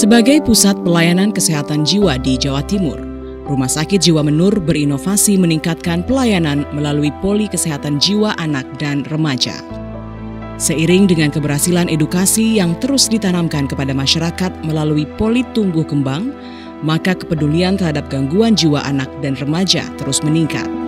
Sebagai pusat pelayanan kesehatan jiwa di Jawa Timur, Rumah Sakit Jiwa Menur berinovasi meningkatkan pelayanan melalui poli kesehatan jiwa anak dan remaja. Seiring dengan keberhasilan edukasi yang terus ditanamkan kepada masyarakat melalui poli tumbuh kembang, maka kepedulian terhadap gangguan jiwa anak dan remaja terus meningkat.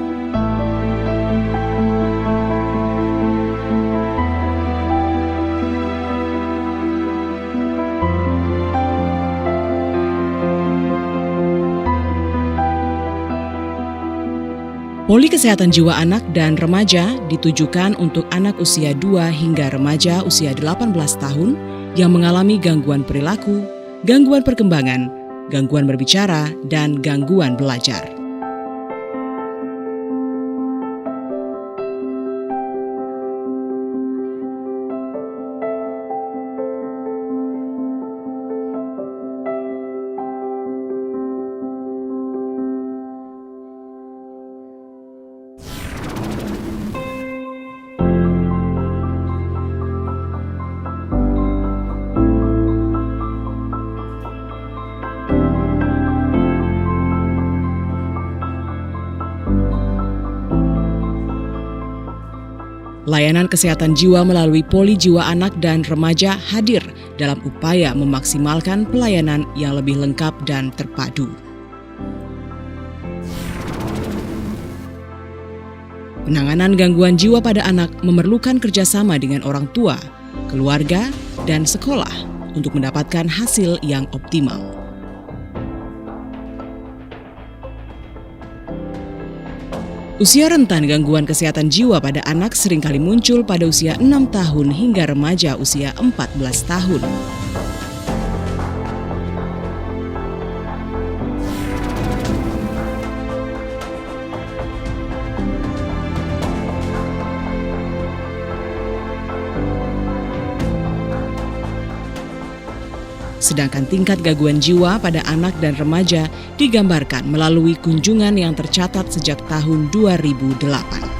Poli kesehatan jiwa anak dan remaja ditujukan untuk anak usia 2 hingga remaja usia 18 tahun yang mengalami gangguan perilaku, gangguan perkembangan, gangguan berbicara, dan gangguan belajar. Layanan kesehatan jiwa melalui poli jiwa anak dan remaja hadir dalam upaya memaksimalkan pelayanan yang lebih lengkap dan terpadu. Penanganan gangguan jiwa pada anak memerlukan kerjasama dengan orang tua, keluarga, dan sekolah untuk mendapatkan hasil yang optimal. Usia rentan gangguan kesehatan jiwa pada anak seringkali muncul pada usia 6 tahun hingga remaja usia 14 tahun. Sedangkan tingkat gangguan jiwa pada anak dan remaja digambarkan melalui kunjungan yang tercatat sejak tahun 2008.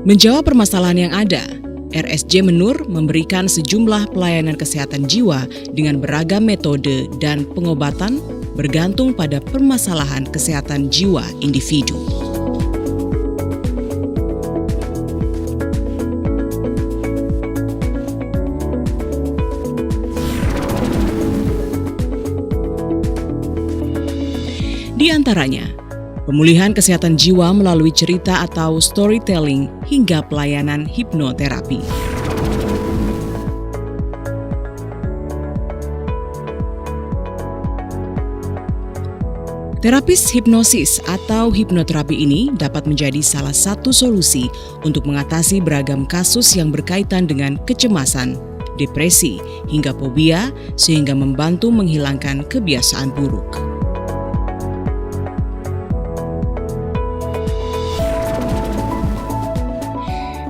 Menjawab permasalahan yang ada, RSJ Menur memberikan sejumlah pelayanan kesehatan jiwa dengan beragam metode dan pengobatan bergantung pada permasalahan kesehatan jiwa individu. Di antaranya, pemulihan kesehatan jiwa melalui cerita atau storytelling hingga pelayanan hipnoterapi. Terapis hipnosis atau hipnoterapi ini dapat menjadi salah satu solusi untuk mengatasi beragam kasus yang berkaitan dengan kecemasan, depresi, hingga fobia sehingga membantu menghilangkan kebiasaan buruk.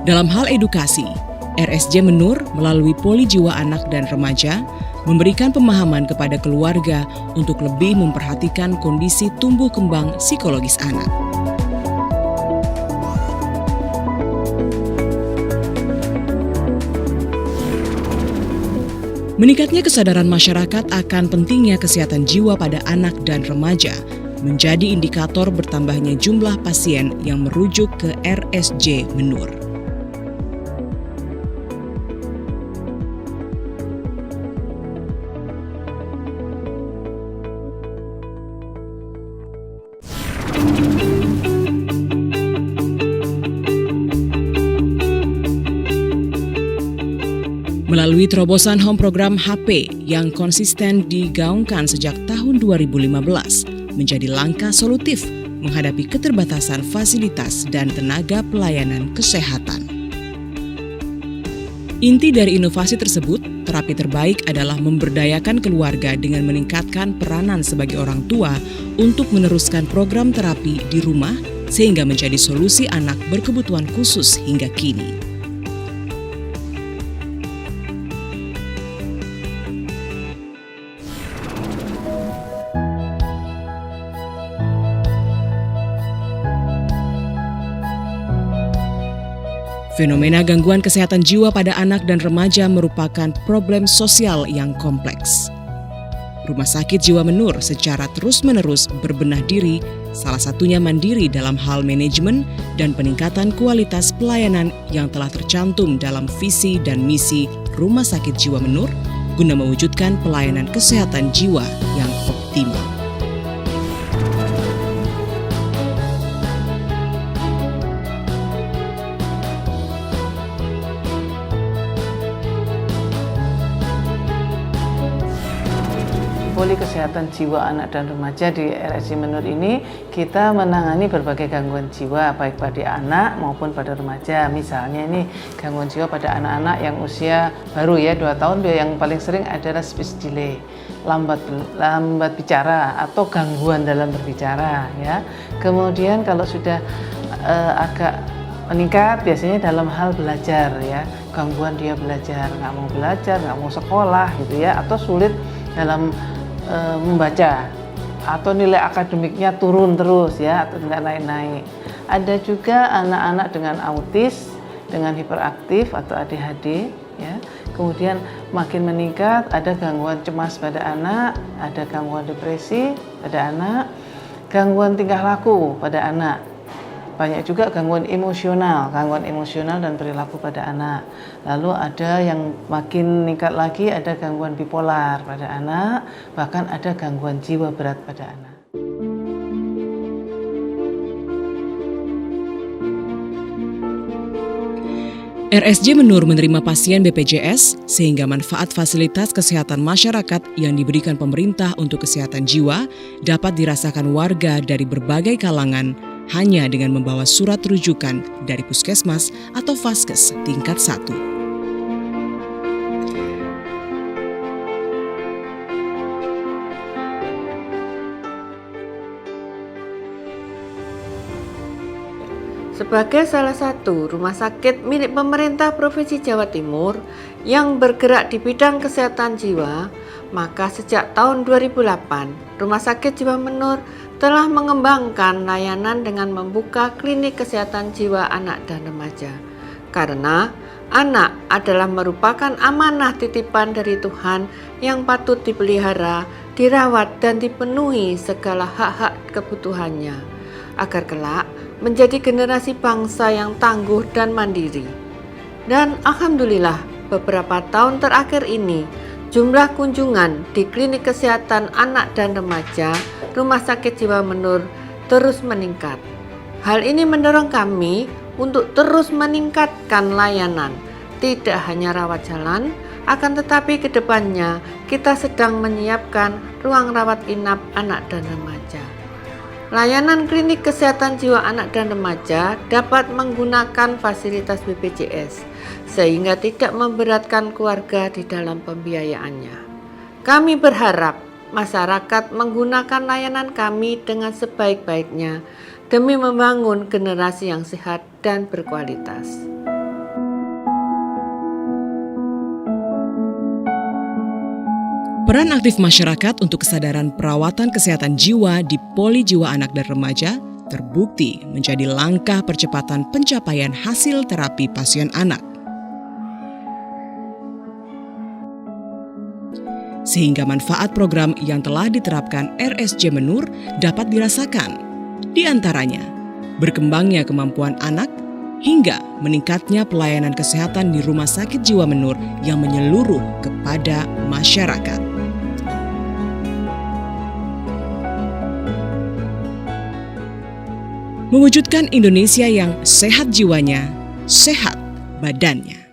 Dalam hal edukasi, RSJ Menur melalui poli jiwa anak dan remaja memberikan pemahaman kepada keluarga untuk lebih memperhatikan kondisi tumbuh kembang psikologis anak. Meningkatnya kesadaran masyarakat akan pentingnya kesehatan jiwa pada anak dan remaja menjadi indikator bertambahnya jumlah pasien yang merujuk ke RSJ Menur. Melalui terobosan home program HP yang konsisten digaungkan sejak tahun 2015, menjadi langkah solutif menghadapi keterbatasan fasilitas dan tenaga pelayanan kesehatan. Inti dari inovasi tersebut, terapi terbaik adalah memberdayakan keluarga dengan meningkatkan peranan sebagai orang tua untuk meneruskan program terapi di rumah sehingga menjadi solusi anak berkebutuhan khusus hingga kini. Fenomena gangguan kesehatan jiwa pada anak dan remaja merupakan problem sosial yang kompleks. Rumah Sakit Jiwa Menur secara terus-menerus berbenah diri, salah satunya mandiri dalam hal manajemen dan peningkatan kualitas pelayanan yang telah tercantum dalam visi dan misi Rumah Sakit Jiwa Menur guna mewujudkan pelayanan kesehatan jiwa yang optimal. Poli Kesehatan Jiwa Anak dan Remaja di RSJ Menur ini kita menangani berbagai gangguan jiwa baik pada anak maupun pada remaja. Misalnya ini gangguan jiwa pada anak-anak yang usia baru ya 2 tahun, yang paling sering adalah speech delay, lambat bicara atau gangguan dalam berbicara ya. Kemudian kalau sudah agak meningkat biasanya dalam hal belajar ya, gangguan dia belajar, nggak mau sekolah gitu ya, atau sulit dalam membaca atau nilai akademiknya turun terus ya, atau tidak naik-naik. Ada juga anak-anak dengan autis, dengan hiperaktif atau ADHD ya. Kemudian makin meningkat ada gangguan cemas pada anak, ada gangguan depresi pada anak, gangguan tingkah laku pada anak. Banyak juga gangguan emosional dan perilaku pada anak. Lalu ada yang makin meningkat lagi, ada gangguan bipolar pada anak, bahkan ada gangguan jiwa berat pada anak. RSJ Menur menerima pasien BPJS sehingga manfaat fasilitas kesehatan masyarakat yang diberikan pemerintah untuk kesehatan jiwa dapat dirasakan warga dari berbagai kalangan hanya dengan membawa surat rujukan dari puskesmas atau vaskes tingkat 1. Sebagai salah satu rumah sakit milik pemerintah Provinsi Jawa Timur yang bergerak di bidang kesehatan jiwa, maka sejak tahun 2008, Rumah Sakit Jiwa Menur telah mengembangkan layanan dengan membuka klinik kesehatan jiwa anak dan remaja. Karena anak adalah merupakan amanah titipan dari Tuhan yang patut dipelihara, dirawat dan dipenuhi segala hak-hak kebutuhannya, agar kelak menjadi generasi bangsa yang tangguh dan mandiri. Dan alhamdulillah beberapa tahun terakhir ini jumlah kunjungan di klinik kesehatan anak dan remaja Rumah Sakit Jiwa Menur terus meningkat. Hal ini mendorong kami untuk terus meningkatkan layanan, tidak hanya rawat jalan, akan tetapi ke depannya kita sedang menyiapkan ruang rawat inap anak dan remaja. Layanan klinik kesehatan jiwa anak dan remaja dapat menggunakan fasilitas BPJS sehingga tidak memberatkan keluarga di dalam pembiayaannya. Kami berharap masyarakat menggunakan layanan kami dengan sebaik-baiknya demi membangun generasi yang sehat dan berkualitas. Peran aktif masyarakat untuk kesadaran perawatan kesehatan jiwa di Poli Jiwa Anak dan Remaja terbukti menjadi langkah percepatan pencapaian hasil terapi pasien anak. Sehingga manfaat program yang telah diterapkan RSJ Menur dapat dirasakan. Di antaranya, berkembangnya kemampuan anak hingga meningkatnya pelayanan kesehatan di Rumah Sakit Jiwa Menur yang menyeluruh kepada masyarakat. Mewujudkan Indonesia yang sehat jiwanya, sehat badannya.